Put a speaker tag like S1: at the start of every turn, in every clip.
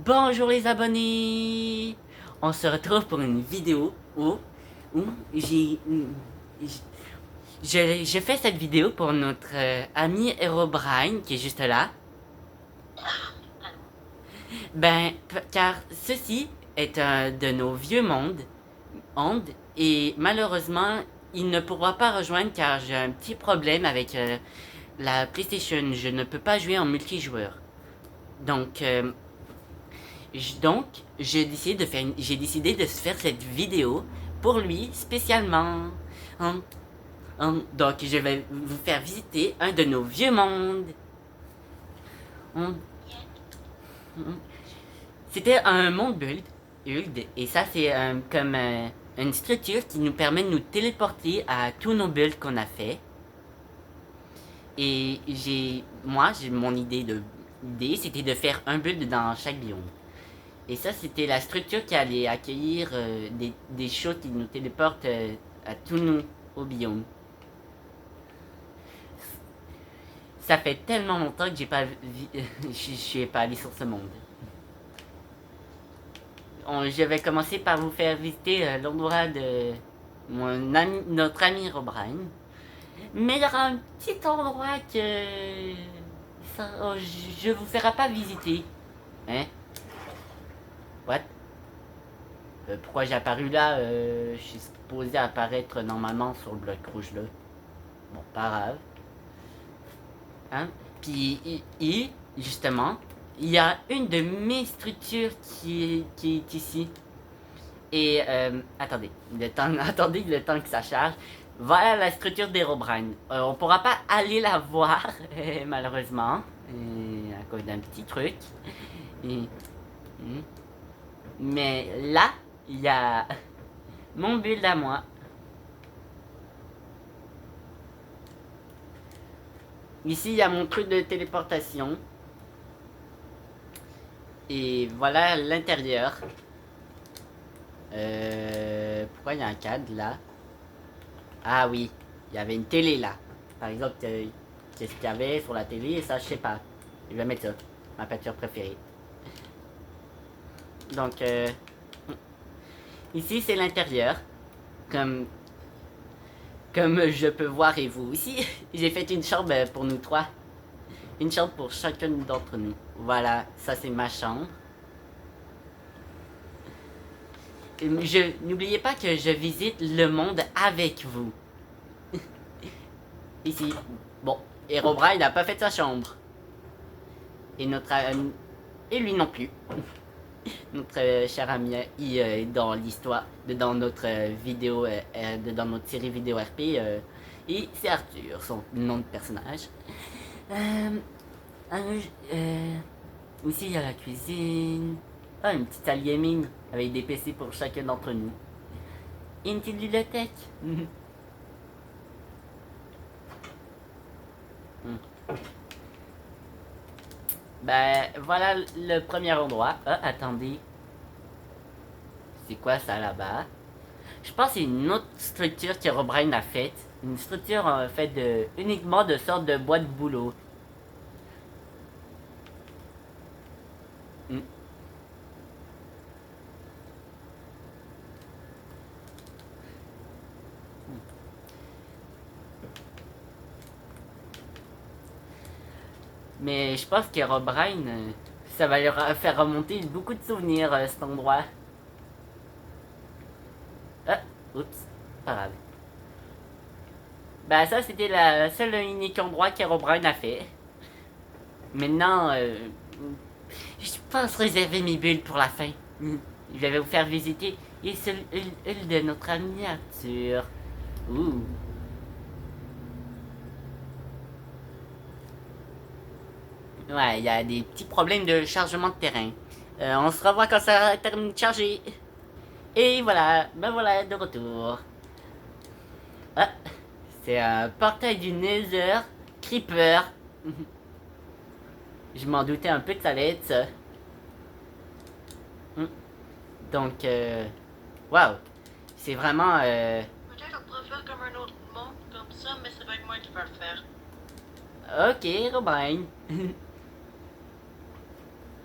S1: Bonjour les abonnés. On se retrouve pour une vidéo où j'ai je fais cette vidéo pour notre ami Herobrine qui est juste là. Car ceci est un de nos vieux mondes et malheureusement il ne pourra pas rejoindre car j'ai un petit problème avec la PlayStation. Je ne peux pas jouer en multijoueur. Donc j'ai décidé de faire cette vidéo pour lui spécialement. Donc je vais vous faire visiter un de nos vieux mondes. Hum, C'était un monde build et ça c'est comme une structure qui nous permet de nous téléporter à tous nos builds qu'on a fait. Et j'ai mon idée c'était de faire un build dans chaque biome. Et ça, c'était la structure qui allait accueillir des shows qui nous téléportent à tous nos biomes. Ça fait tellement longtemps que je suis pas allé sur ce monde. Je vais commencer par vous faire visiter l'endroit de notre ami Robrine. Mais il y aura un petit endroit que je vous ferai pas visiter. Hein? What? Pourquoi j'ai apparu là? Je suis supposé apparaître normalement sur le bloc rouge là. Bon, pas grave. Hein? Puis, justement, il y a une de mes structures qui est ici. Et, attendez, attendez le temps que ça charge. Voilà la structure d'Herobrine. On pourra pas aller la voir, malheureusement. À cause d'un petit truc. Mais là, il y a mon build à moi. Ici, il y a mon truc de téléportation. Et voilà l'intérieur. Pourquoi il y a un cadre là? Ah oui, il y avait une télé là. Par exemple, qu'est-ce qu'il y avait sur la télé? Et ça, je sais pas. Je vais mettre ça. Ma peinture préférée. Donc, ici, c'est l'intérieur. Comme je peux voir et vous aussi, j'ai fait une chambre pour nous trois. Une chambre pour chacun d'entre nous. Voilà, ça c'est ma chambre. N'oubliez pas que je visite le monde avec vous. Ici. Bon, Herobrine n'a pas fait sa chambre. Et et lui non plus. Notre cher ami dans l'histoire, dans notre vidéo, dans notre série vidéo RP. Et c'est Arthur, son nom de personnage. Aussi, il y a la cuisine. Ah, une petite salle gaming avec des PC pour chacun d'entre nous. Et une petite bibliothèque. Ben, voilà le premier endroit. Ah, attendez. C'est quoi ça là-bas? Je pense que c'est une autre structure que Herobrine a faite. Une structure faite uniquement de sortes de boîtes de boulot. Mais je pense qu'Herobrine, ça va leur faire remonter beaucoup de souvenirs cet endroit. Ah, oups, pas grave. Bah ça c'était la seule unique endroit qu'Herobrine a fait. Maintenant, je pense réserver mes bulles pour la fin. Je vais vous faire visiter une de notre miniature. Ouh. Ouais, il y a des petits problèmes de chargement de terrain. On se revoit quand ça termine de charger. Et voilà, ben voilà, de retour. Ah, c'est un portail du Nether Creeper. Je m'en doutais un peu que ça allait être ça. Donc, waouh, c'est vraiment.
S2: Peut-être on pourrait faire comme un autre monde comme ça, mais c'est avec moi qui va le faire.
S1: Ok, Robin.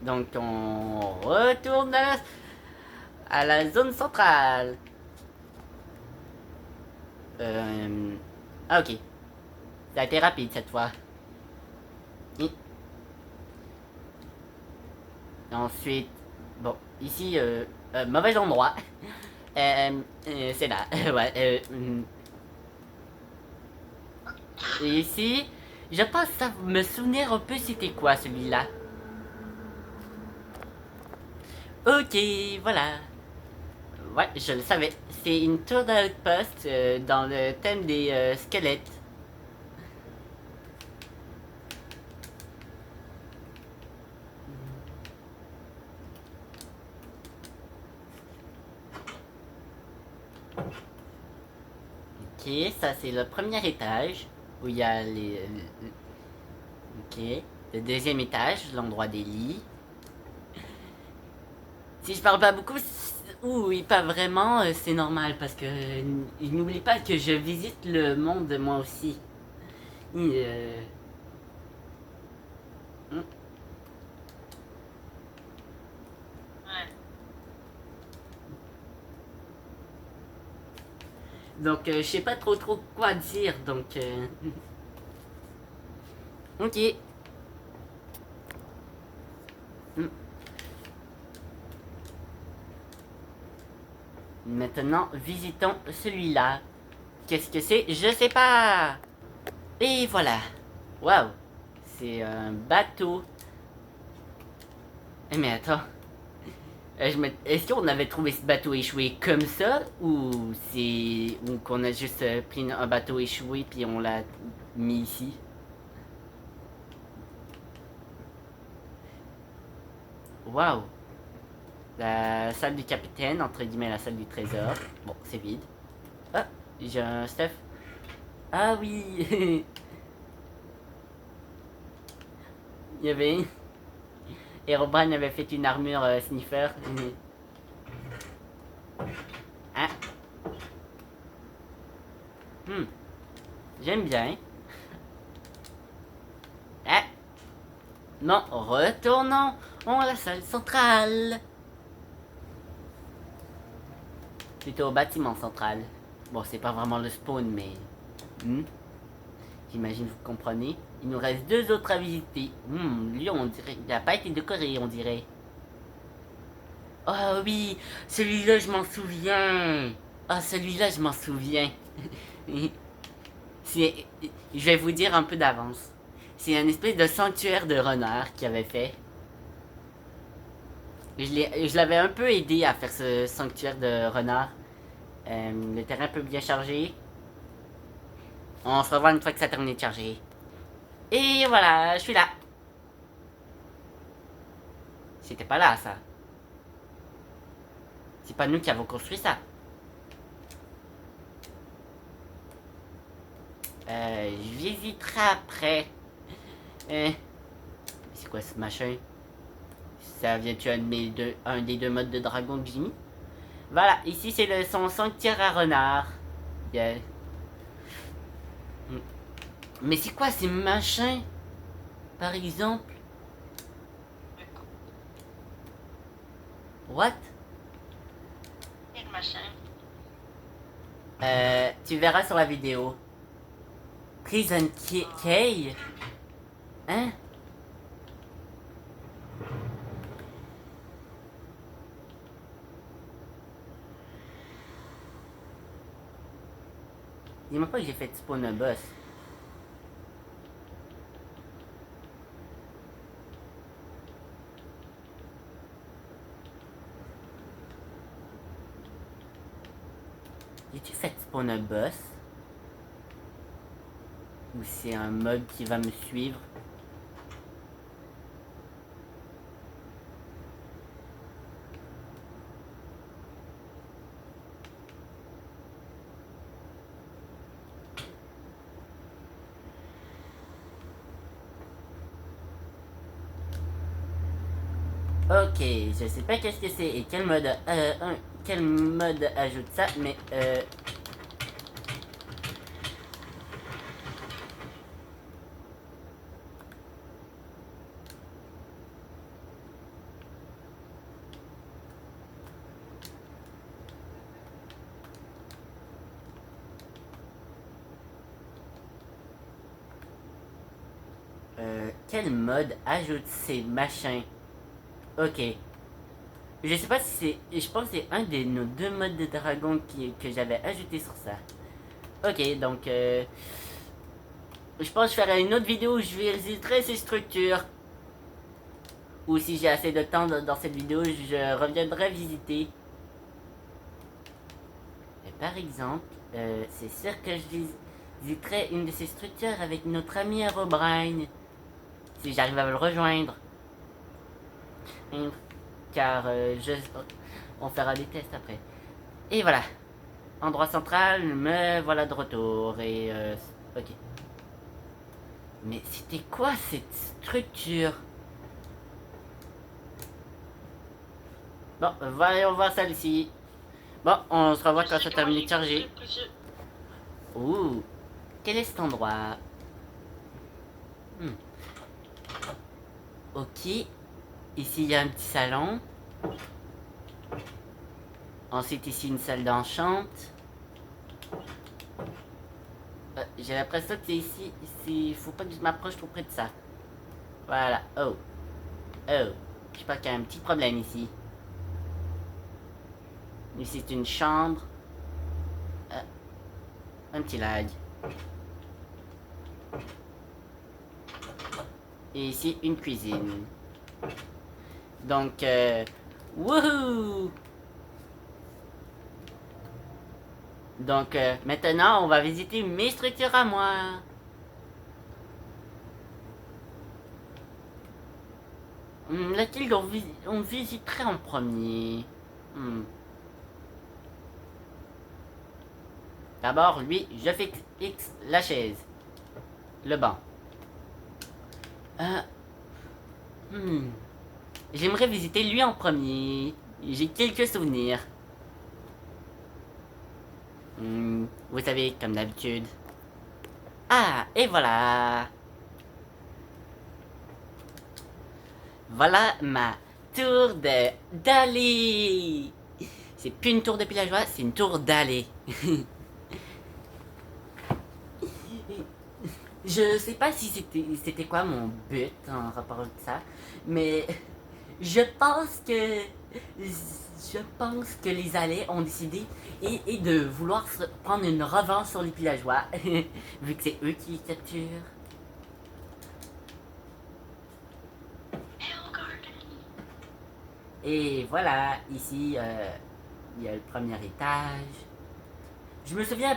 S1: Donc on retourne à la zone centrale. Ah ok. Ça a été rapide cette fois. Et ensuite, bon, ici, mauvais endroit. C'est là. Ouais. Et ici, je pense ça me souvenir un peu c'était quoi celui-là. Ok, voilà. Ouais, je le savais. C'est une tour d'outpost dans le thème des squelettes. Ok, ça c'est le premier étage où il y a les. Ok. Le deuxième étage, l'endroit des lits. Si je parle pas beaucoup, oui, pas vraiment, c'est normal parce que n'oublie pas que je visite le monde moi aussi. Euh, hmm.
S2: Ouais.
S1: Donc je sais pas trop quoi dire, donc ok. Hmm. Maintenant, visitons celui-là. Qu'est-ce que c'est? Je sais pas. Et voilà. Waouh. C'est un bateau. Eh, mais attends. Est-ce qu'on avait trouvé ce bateau échoué comme ça ou c'est ou qu'on a juste pris un bateau échoué puis on l'a mis ici? Waouh. La salle du capitaine, entre guillemets la salle du trésor. Bon, c'est vide. Ah, j'ai un Steph. Ah oui. Il y avait Herobrine avait fait une armure sniffer. Ah. Hmm. J'aime bien. Ah. Non, retournons à la salle centrale. Plutôt au bâtiment central. Bon, c'est pas vraiment le spawn, mais... Hmm. J'imagine vous comprenez. Il nous reste deux autres à visiter. Lui, on dirait... Il n'a pas été décoré, on dirait. Oh oui, celui-là, je m'en souviens. Ah, celui-là, je m'en souviens. C'est... Je vais vous dire un peu d'avance. C'est un espèce de sanctuaire de renard qu'il avait fait. Je l'avais un peu aidé à faire ce sanctuaire de renard. Le terrain peut bien charger. On se revoit une fois que ça a terminé de charger. Et voilà, je suis là. C'était pas là, ça. C'est pas nous qui avons construit ça. Je visiterai après. C'est quoi ce machin? Ça vient-tu un des deux modes de dragon que j'ai mis? Voilà, ici c'est son sanctuaire à renard. Yeah. Mais c'est quoi ces machins? Par exemple? What?
S2: Quel machin?
S1: Tu verras sur la vidéo. Prison Key? Hein? Dis-moi pas que j'ai fait spawn un boss. J'ai-tu fait spawn un boss? Ou c'est un mob qui va me suivre? Ok, je sais pas qu'est-ce que c'est et quel mode ajoute ça, mais quel mode ajoute ces machins? Ok. Je sais pas si c'est... Je pense que c'est un de nos deux modes de dragon que j'avais ajouté sur ça. Ok, donc... je pense que je ferai une autre vidéo où je visiterai ces structures. Ou si j'ai assez de temps dans cette vidéo, je reviendrai visiter. Et par exemple, c'est sûr que je visiterai une de ces structures avec notre ami Herobrine. Si j'arrive à le rejoindre. Car on fera des tests après. Et voilà. Endroit central, me voilà de retour. Et ok. Mais c'était quoi cette structure? Bon, voyons voir celle-ci. Bon, on se revoit quand ça termine de charger. Ouh, quel est cet endroit? Ok, ici il y a un petit salon. Ensuite ici une salle d'enchante. J'ai l'impression que c'est ici. Il faut pas que je m'approche trop près de ça. Voilà, oh. Oh, je pense qu'il y a un petit problème ici. Ici c'est une chambre. Un petit lag. Et ici une cuisine. Donc, wouhou! Donc, maintenant, on va visiter mes structures à moi. Laquelle on visiterait en premier? D'abord, lui, je fixe la chaise. Le banc. J'aimerais visiter lui en premier. J'ai quelques souvenirs. Vous savez, comme d'habitude. Ah, et voilà. Voilà ma tour d'allée. C'est plus une tour de villageois, c'est une tour d'allée. Je sais pas si c'était quoi mon but en rapport avec ça, mais je pense que les allées ont décidé et de vouloir prendre une revanche sur les villageois, vu que c'est eux qui les capturent. Et voilà, ici, il y a le premier étage. Je me souvenais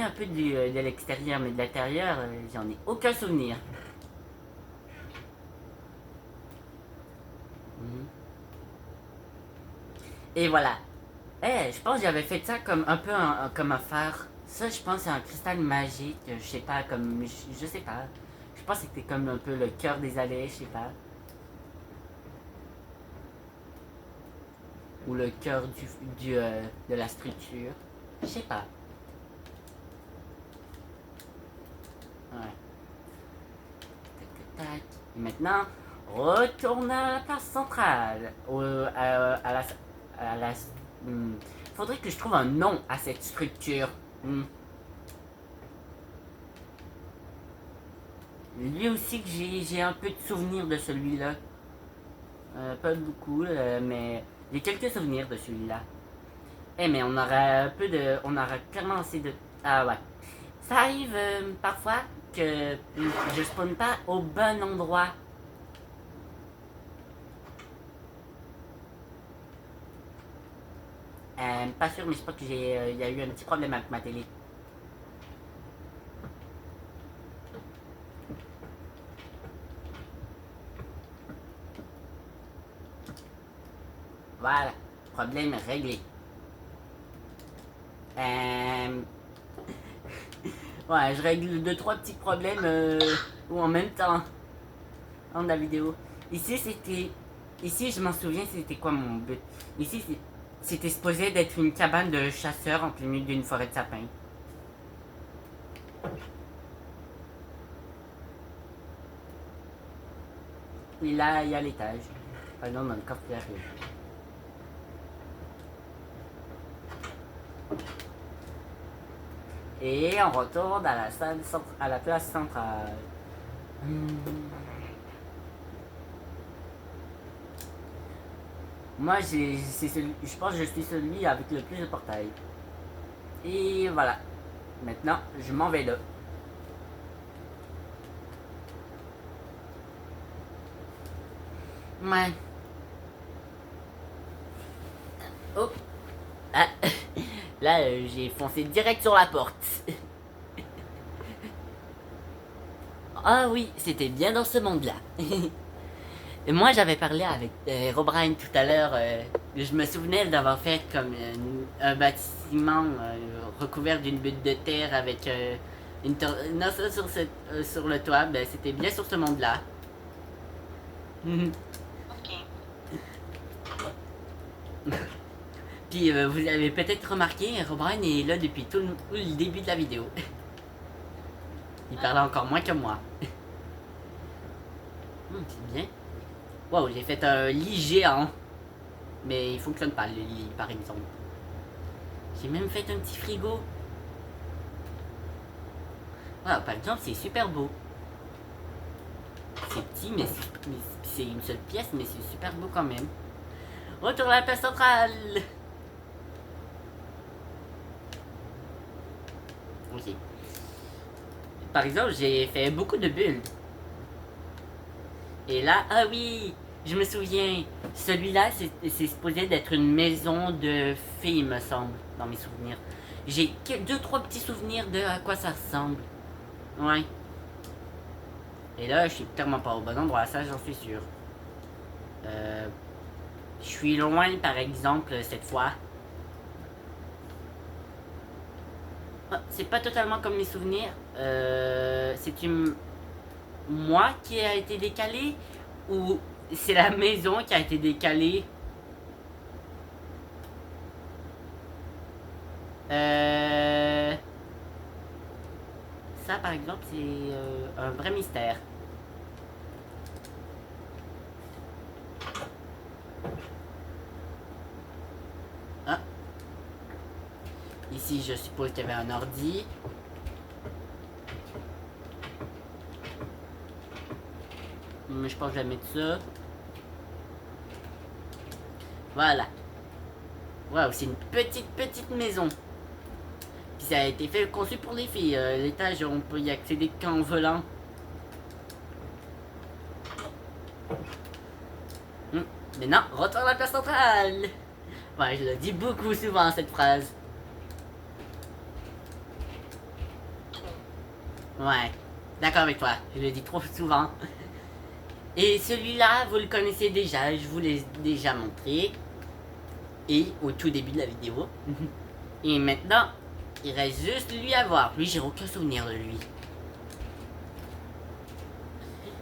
S1: un peu de l'extérieur, mais de l'intérieur, j'en ai aucun souvenir. Et voilà. Je pense que j'avais fait ça comme un peu comme un phare. Ça, je pense, c'est un cristal magique. Je sais pas, comme. Je sais pas. Je pense que c'était comme un peu le cœur des allées, je sais pas. Ou le cœur de la structure. Je sais pas. Ouais. Tac, tac, tac. Et maintenant, retourne à la place centrale. Faudrait que je trouve un nom à cette structure. Lui aussi que j'ai un peu de souvenirs de celui-là. Pas beaucoup, mais j'ai quelques souvenirs de celui-là. Mais on aura un peu de... On aura clairement assez de... Ah ouais. Ça arrive parfois que je spawn pas au bon endroit. Pas sûr, mais je crois que il y a eu un petit problème avec ma télé. Voilà, problème réglé. Ouais, je règle 2-3 petits problèmes ou en même temps dans la vidéo. Ici, c'était... Ici, je m'en souviens, c'était quoi mon but? Ici, c'était supposé d'être une cabane de chasseurs en plein milieu d'une forêt de sapins. Et là, il y a l'étage. Enfin non, dans le coffre qui arrive. Et on retourne à la place centrale. Moi, je pense que je suis celui avec le plus de portails. Et voilà. Maintenant, je m'en vais là. Ouais. Oh. Ah. Là, j'ai foncé direct sur la porte. Ah oui, c'était bien dans ce monde-là. Et moi, j'avais parlé avec Robrine tout à l'heure. Je me souvenais d'avoir fait comme un bâtiment recouvert d'une butte de terre avec non, ça sur le toit. Ben, c'était bien sur ce monde-là.
S2: Ok.
S1: Puis vous avez peut-être remarqué, Robrine est là depuis tout le début de la vidéo. Il parlait encore moins que moi. C'est bien. Wow, j'ai fait un lit géant. Mais il fonctionne pas le lit, par exemple. J'ai même fait un petit frigo. Wow, par exemple, c'est super beau. C'est petit, mais c'est une seule pièce, mais c'est super beau quand même. Retour à la place centrale. Ok. Par exemple, j'ai fait beaucoup de bulles. Et là, ah oui, je me souviens, celui-là, c'est supposé d'être une maison de fées, il me semble, dans mes souvenirs. J'ai 2-3 petits souvenirs de à quoi ça ressemble. Ouais. Et là, je suis clairement pas au bon endroit, ça j'en suis sûr. Je suis loin, par exemple, cette fois. Ah, c'est pas totalement comme mes souvenirs. C'est une moi qui a été décalé ou c'est la maison qui a été décalée? Ça par exemple c'est un vrai mystère. Ah. Ici je suppose qu'il y avait un ordi. Mais je pense que je vais mettre ça. Voilà. Waouh, c'est une petite maison. Puis ça a été fait conçu pour les filles. L'étage, on peut y accéder qu'en volant. Mais non, retourne à la place centrale. Ouais, je le dis beaucoup souvent cette phrase. Ouais, d'accord avec toi. Je le dis trop souvent. Et celui-là, vous le connaissez déjà, je vous l'ai déjà montré. Et au tout début de la vidéo. Et maintenant, il reste juste lui à voir. Lui, j'ai aucun souvenir de lui.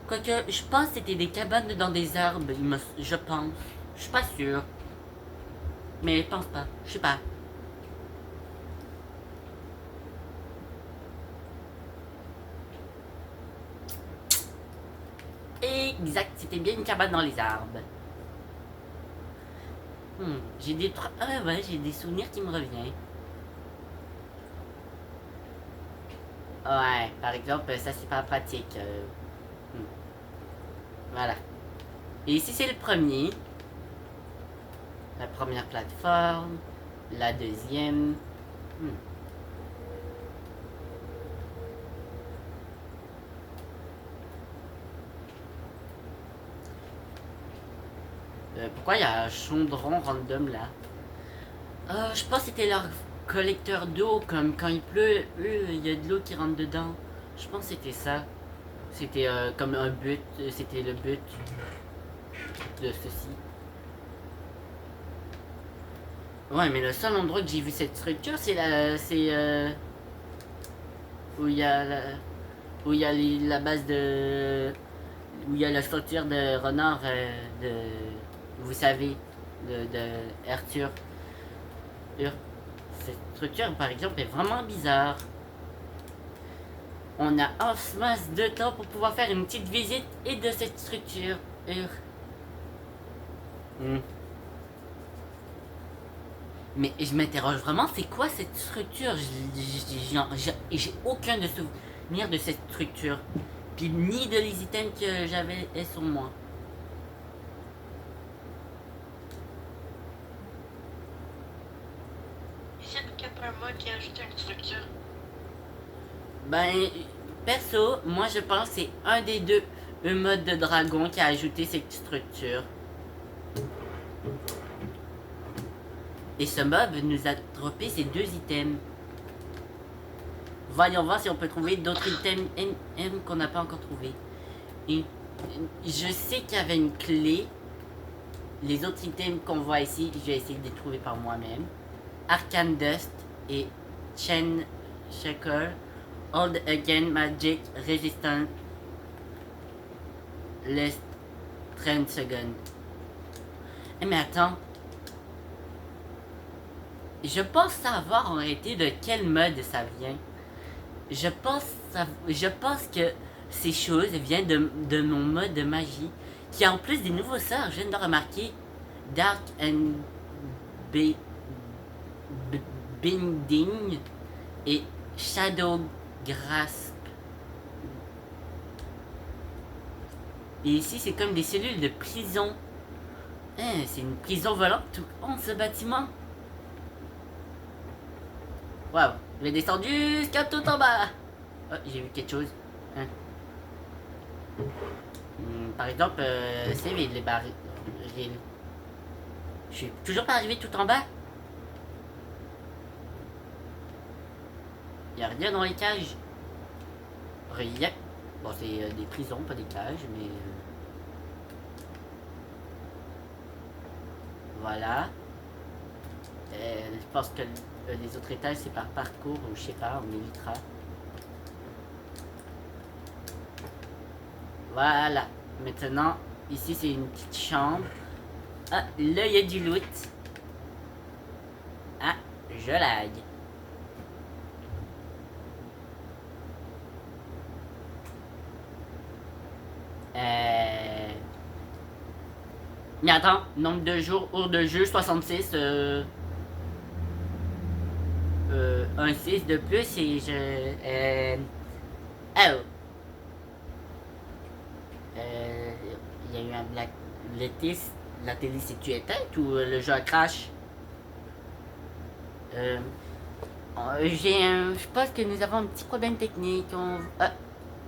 S1: Quoique, je pense que c'était des cabanes dans des arbres, je pense. Je suis pas sûr. Mais je pense pas, je sais pas. Exact, c'était bien une cabane dans les arbres. J'ai des ouais, j'ai des souvenirs qui me reviennent. Ouais, par exemple, ça c'est pas pratique. Voilà. Et ici c'est le premier. La première plateforme. La deuxième. Pourquoi il y a un chaudron random là? Je pense que c'était leur collecteur d'eau, comme quand il pleut, il y a de l'eau qui rentre dedans. Je pense que c'était ça. C'était comme un but, c'était le but de ceci. Ouais, mais le seul endroit que j'ai vu cette structure, c'est où il y a la base de, où il y a la structure de renard de, vous savez, de Arthur. Cette structure, par exemple, est vraiment bizarre. On a en masse de temps pour pouvoir faire une petite visite et de cette structure. Mais je m'interroge vraiment, c'est quoi cette structure? J'ai aucun de souvenir de cette structure. Puis ni de les items que j'avais sur moi.
S2: Ici, le 4 mois qui a ajouté une structure.
S1: Ben, perso, moi je pense que c'est un des deux modes de dragon qui a ajouté cette structure. Et ce mob nous a droppé ces 2 items. Voyons voir si on peut trouver d'autres items M qu'on n'a pas encore trouvé. Et je sais qu'il y avait une clé. Les autres items qu'on voit ici, je vais essayer de les trouver par moi-même. Arcane Dust et Chain Shackle. Hold Again Magic Resistant. Less 30 secondes. Eh mais attends. Je pense savoir en réalité de quel mode ça vient. Je pense que ces choses viennent de mon mode de magie. Qui a en plus des nouveaux sorts, je viens de remarquer. Dark and Binding et Shadow Grasp. Et ici, c'est comme des cellules de prison. Hein, c'est une prison volante tout en ce bâtiment. Waouh, j'ai descendu jusqu'à tout en bas. Oh, j'ai vu quelque chose. Hein. Par exemple, c'est vide les barils. Je suis toujours pas arrivé tout en bas. Y'a rien dans les cages. Rien. Bon, c'est des prisons, pas des cages, mais... Voilà. Je pense que les autres étages, c'est par parcours, ou je sais pas, on évitera. Voilà. Maintenant, ici, c'est une petite chambre. Ah, là, il y a du loot. Ah, je lag. Mais attends, nombre de jours, heures de jeu, 66. Un 6 de plus et je... oh. Il y a eu un black... La télé s'est-tu éteinte ou le jeu a crash? Je pense que nous avons un petit problème technique.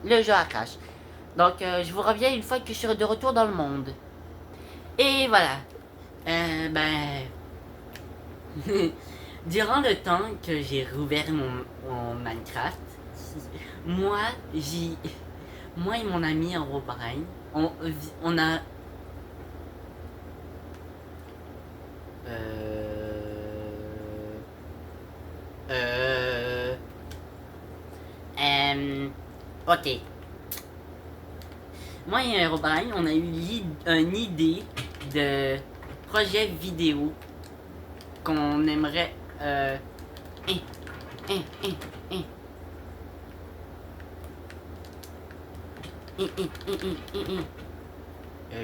S1: Le jeu a crash. Donc, je vous reviens une fois que je serai de retour dans le monde. Et voilà. Durant le temps que j'ai rouvert mon Minecraft, moi et mon ami Herobrine, on a... Ok. Moi et Herobrine, on a eu une idée de projet vidéo qu'on aimerait je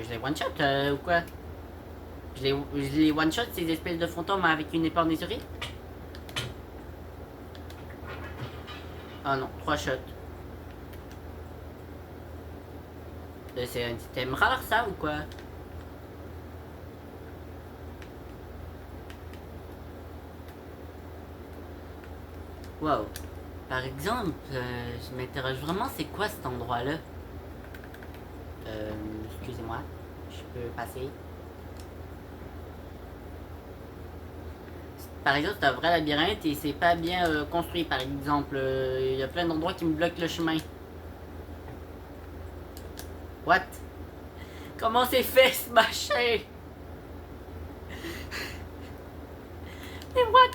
S1: les one shot ou quoi? Je les one shot ces espèces de fantômes avec une épée en ésurée? Ah non, 3 shots. C'est un item rare ça ou quoi? Wow. Par exemple, je m'interroge vraiment c'est quoi cet endroit là? Excusez-moi, je peux passer. Par exemple, c'est un vrai labyrinthe et c'est pas bien construit. Par exemple, il y a plein d'endroits qui me bloquent le chemin. What? Comment c'est fait ce machin? Mais what?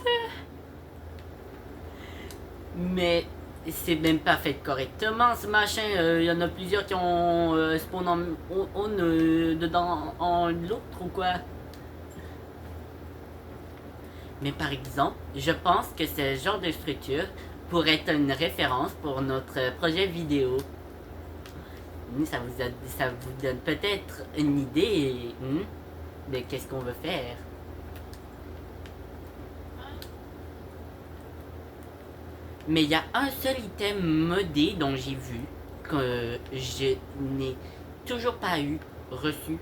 S1: Mais c'est même pas fait correctement ce machin. Il y en a plusieurs qui ont spawn dedans en l'autre ou quoi? Mais par exemple, je pense que ce genre de structure pourrait être une référence pour notre projet vidéo. Ça vous donne peut-être une idée de qu'est-ce qu'on veut faire. Mais il y a un seul item modé dont j'ai vu. que je n'ai toujours pas reçu.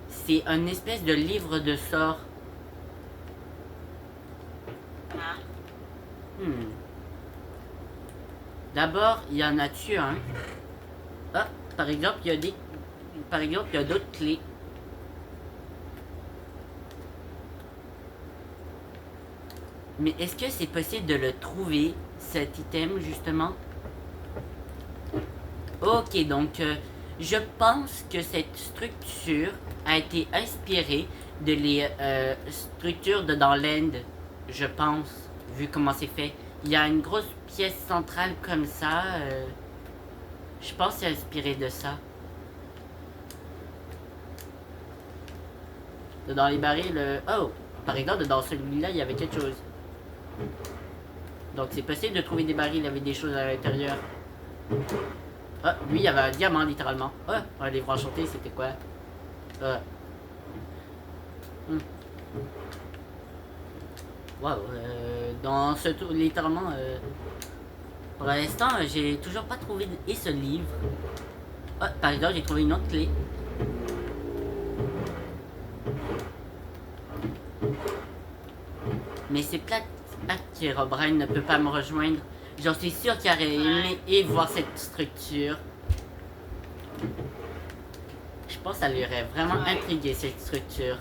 S1: C'est un espèce de livre de sorts.
S2: Hein?
S1: D'abord, il y en a-tu un? Ah, par exemple, il y a des... Par exemple, il y a d'autres clés. Mais est-ce que c'est possible de le trouver, cet item, justement? Ok, donc, je pense que cette structure a été inspirée de les structures de dans l'End. Je pense, vu comment c'est fait. Il y a une grosse pièce centrale comme ça. Je pense que c'est inspiré de ça. Dans les barils... Oh! Par exemple, dans celui-là, il y avait quelque chose. Donc c'est possible de trouver des barils avec des choses à l'intérieur. Ah, lui, il y avait un diamant, littéralement. Ah, un livre enchanté, c'était quoi? Ah. Wow, dans ce tour, littéralement... pour l'instant, j'ai toujours pas trouvé et ce livre. Ah, par exemple, j'ai trouvé une autre clé. Mais c'est plate que Herobrine ne peut pas me rejoindre. J'en suis sûr qu'il aurait aimé et voir cette structure. Je pense que ça lui aurait vraiment intrigué cette structure.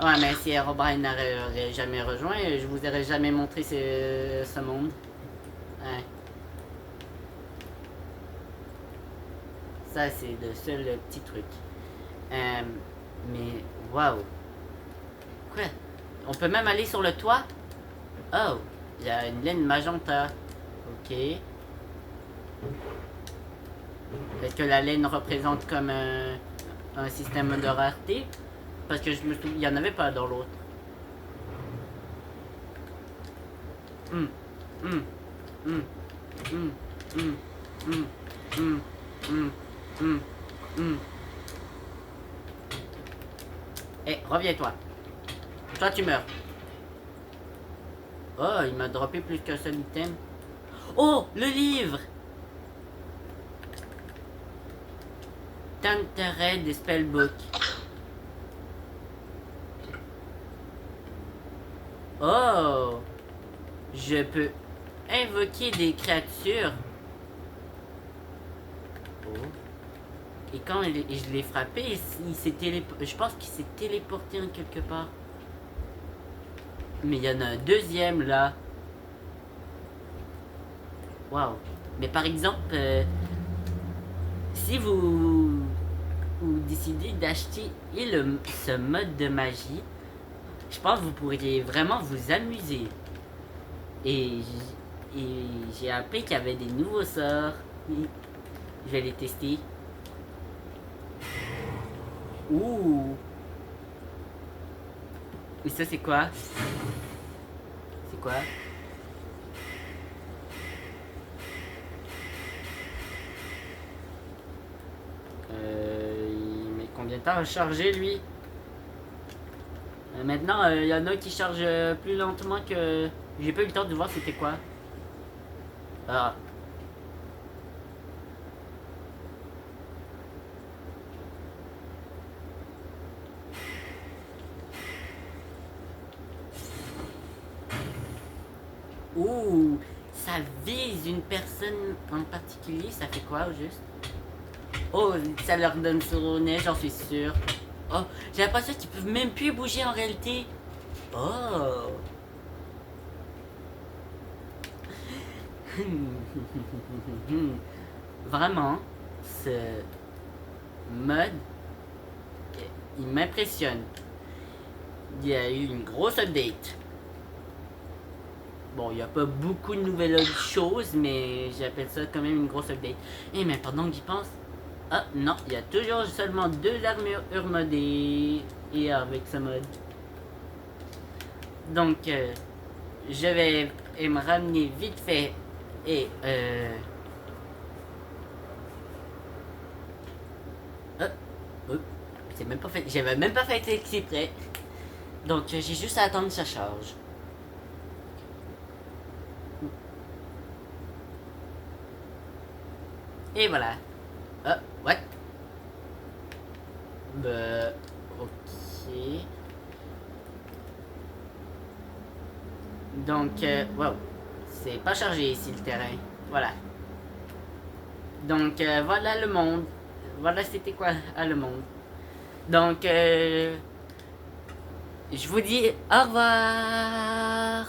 S1: Ouais, mais si Herobrine n'aurait jamais rejoint, je vous aurais jamais montré ce monde. Ouais. Ça, c'est le seul petit truc. Mais, waouh. Quoi? On peut même aller sur le toit? Oh, il y a une laine magenta. Ok. Est-ce que la laine représente comme un système de rareté? Parce que je me souviens, il n'y en avait pas dans l'autre. Eh, reviens-toi. Toi, tu meurs. Oh, il m'a droppé plus qu'un seul item. Oh, le livre! D'intérêt des spellbooks. Oh! Je peux invoquer des créatures. Oh. Et quand je l'ai frappé, il s'est téléporté. Je pense qu'il s'est téléporté en quelque part. Mais il y en a un deuxième là. Waouh. Mais par exemple, si vous décidez d'acheter ce mode de magie, je pense que vous pourriez vraiment vous amuser. Et j'ai appris qu'il y avait des nouveaux sorts. Je vais les tester. Ouh. Et ça c'est quoi? C'est quoi? Il met combien de temps à charger lui? Maintenant, il y en a qui chargent plus lentement que... J'ai pas eu le temps de voir c'était quoi. Ah. Ouh, ça vise une personne en particulier, ça fait quoi au juste? Oh, ça leur donne sur le nez, j'en suis sûr. Oh, j'ai l'impression qu'ils peuvent même plus bouger en réalité. Oh. Vraiment, ce mode, il m'impressionne. Il y a eu une grosse update. Bon, il n'y a pas beaucoup de nouvelles choses, mais j'appelle ça quand même une grosse update. Et mais pendant que j'y pense... Ah, non, il y a toujours seulement 2 armures modées et avec ce mode. Donc, je vais me ramener vite fait et... c'est même pas fait... J'avais même pas fait exprès. Donc, j'ai juste à attendre que ça charge. Et voilà. What? Bah, ok. Donc, wow. C'est pas chargé ici le terrain. Voilà. Donc, voilà le monde. Voilà c'était quoi le monde. Donc, je vous dis au revoir.